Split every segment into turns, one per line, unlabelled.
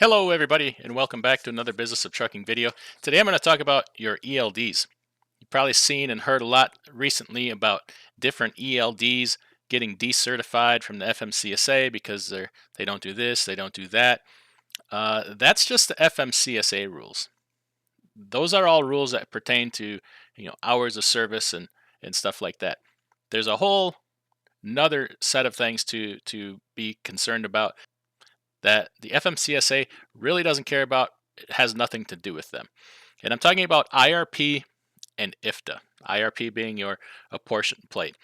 Hello everybody and welcome back to another Business of Trucking video. Today I'm going to talk about your ELDs. You've probably seen and heard a lot recently about different ELDs getting decertified from the FMCSA because they don't do this, they don't do that. That's just the FMCSA rules. Those are all rules that pertain to hours of service and stuff like that. There's a whole another set of things to be concerned about that the FMCSA really doesn't care about. It has nothing to do with them. And I'm talking about IRP and IFTA, IRP being your apportioned plate.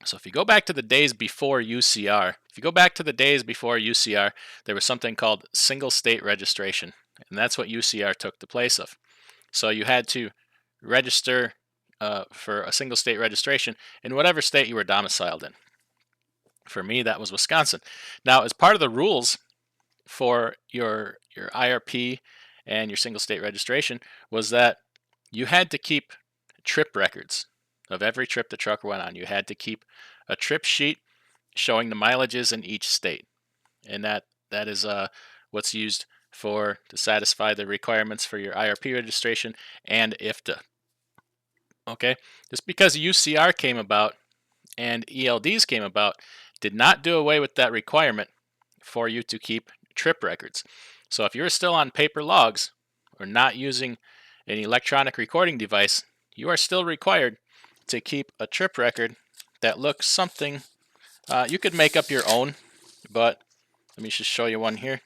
So if you go back to the days before UCR, there was something called single state registration, and that's what UCR took the place of. So you had to register for a single state registration in whatever state you were domiciled in. For me, that was Wisconsin. Now, as part of the rules for your IRP and your single state registration was that you had to keep trip records of every trip the truck went on. You had to keep a trip sheet showing the mileages in each state, and that is what's used to satisfy the requirements for your IRP registration and IFTA. Okay, just because UCR came about and ELDs came about did not do away with that requirement for you to keep trip records. So if you're still on paper logs or not using an electronic recording device, you are still required to keep a trip record that looks something. You could make up your own, but let me just show you one here.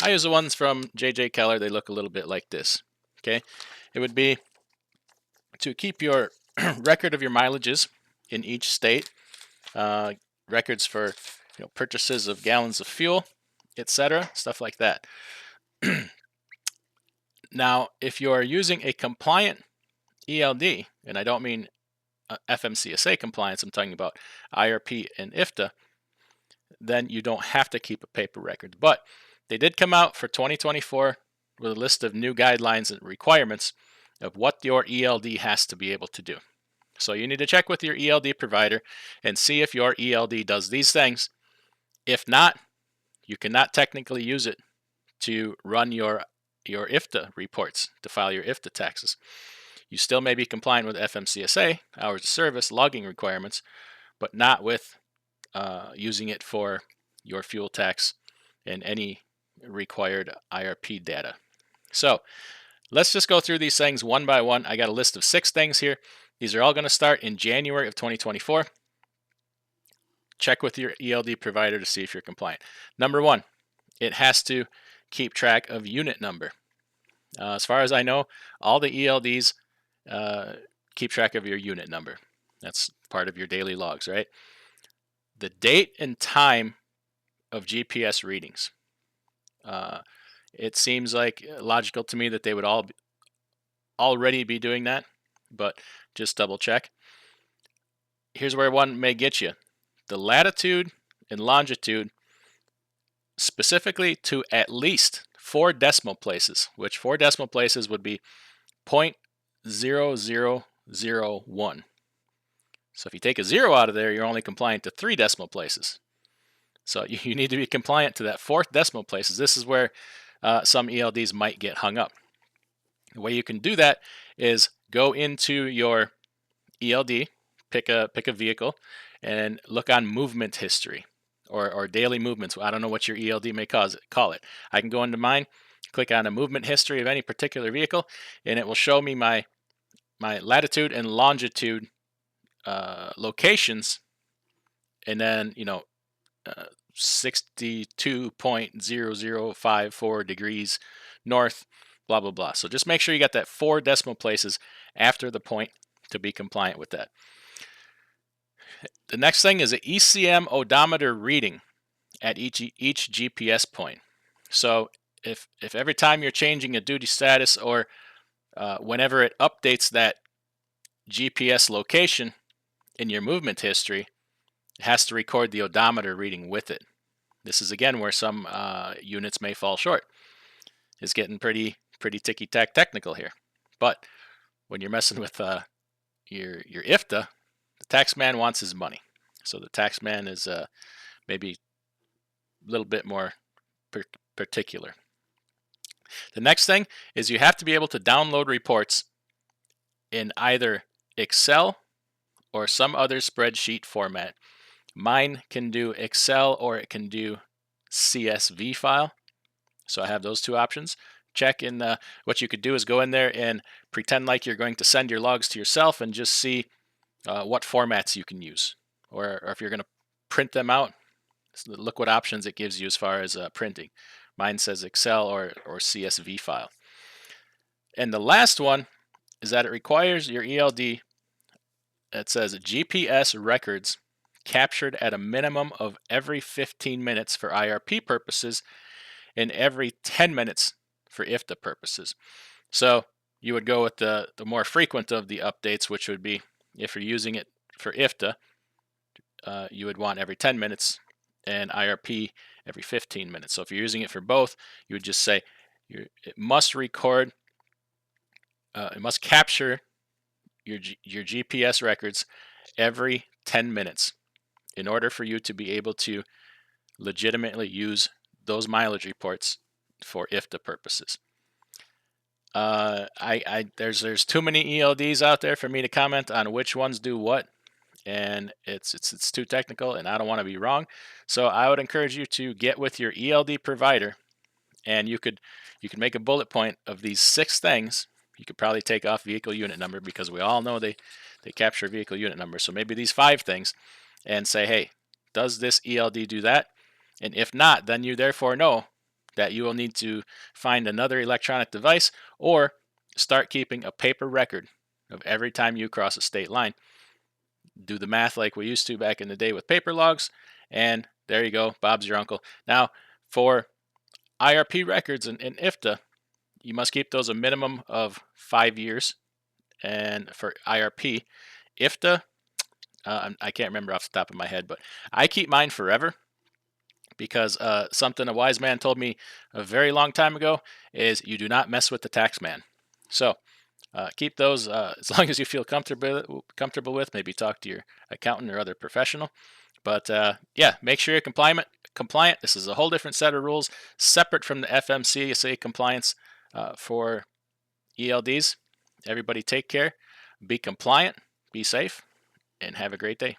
I use the ones from J.J. Keller. They look a little bit like this. Okay, it would be to keep your record of your mileages in each state, records for purchases of gallons of fuel, etc., stuff like that. Now, if you are using a compliant ELD, and I don't mean FMCSA compliance, I'm talking about IRP and IFTA, then you don't have to keep a paper record. But they did come out for 2024 with a list of new guidelines and requirements of what your ELD has to be able to do. So you need to check with your ELD provider and see if your ELD does these things. If not, you cannot technically use it to run your IFTA reports, to file your IFTA taxes. You still may be compliant with FMCSA, hours of service, logging requirements, but not with using it for your fuel tax and any required IRP data. So let's just go through these things one by one. I got a list of 6 things here. These are all going to start in January of 2024. Check with your ELD provider to see if you're compliant. Number 1, it has to keep track of unit number. As far as I know, all the ELDs keep track of your unit number. That's part of your daily logs, right? The date and time of GPS readings. It seems like logical to me that they would all already be doing that, but just double check. Here's where one may get you. The latitude and longitude, specifically to at least 4 decimal places, which 4 decimal places would be 0.0001. So if you take a 0 out of there, you're only compliant to 3 decimal places. So you need to be compliant to that 4th decimal places. This is where some ELDs might get hung up. The way you can do that is go into your ELD, pick a vehicle, and look on movement history or daily movements. I don't know what your ELD may call it. I can go into mine, click on a movement history of any particular vehicle, and it will show me my latitude and longitude locations, and then 62.0054 degrees north, blah blah blah. So just make sure you got that 4 decimal places after the point to be compliant with that. The next thing is an ECM odometer reading at each GPS point. So if every time you're changing a duty status or whenever it updates that GPS location in your movement history, it has to record the odometer reading with it. This is again where some units may fall short. It's getting pretty ticky-tack technical here. But when you're messing with your IFTA, the tax man wants his money. So the tax man is maybe a little bit more particular. The next thing is you have to be able to download reports in either Excel or some other spreadsheet format. Mine can do Excel or it can do CSV file. So I have those two options. Check in what you could do is go in there and pretend like you're going to send your logs to yourself and just see what formats you can use. Or if you're going to print them out, look what options it gives you as far as printing. Mine says Excel or CSV file. And the last one is that it requires your ELD. It says GPS records captured at a minimum of every 15 minutes for IRP purposes and every 10 minutes for IFTA purposes. So you would go with the more frequent of the updates, which would be if you're using it for IFTA, you would want every 10 minutes and IRP every 15 minutes. So if you're using it for both, you would just say it must record, it must capture your GPS records every 10 minutes in order for you to be able to legitimately use those mileage reports for IFTA purposes. There's too many ELDs out there for me to comment on which ones do what, and it's too technical, and I don't want to be wrong. So I would encourage you to get with your ELD provider, and you could make a bullet point of these 6 things. You could probably take off vehicle unit number because we all know they capture vehicle unit number. So maybe these 5 things, and say, hey, does this ELD do that? And if not, then you therefore know that you will need to find another electronic device or start keeping a paper record of every time you cross a state line. Do the math like we used to back in the day with paper logs, and there you go, Bob's your uncle. Now, for IRP records and IFTA, you must keep those a minimum of 5 years. And for IRP, IFTA, I can't remember off the top of my head, but I keep mine forever because something a wise man told me a very long time ago is you do not mess with the tax man. So keep those as long as you feel comfortable with. Maybe talk to your accountant or other professional. But yeah, make sure you're compliant. This is a whole different set of rules, separate from the FMCSA compliance for ELDs. Everybody take care, be compliant, be safe, and have a great day.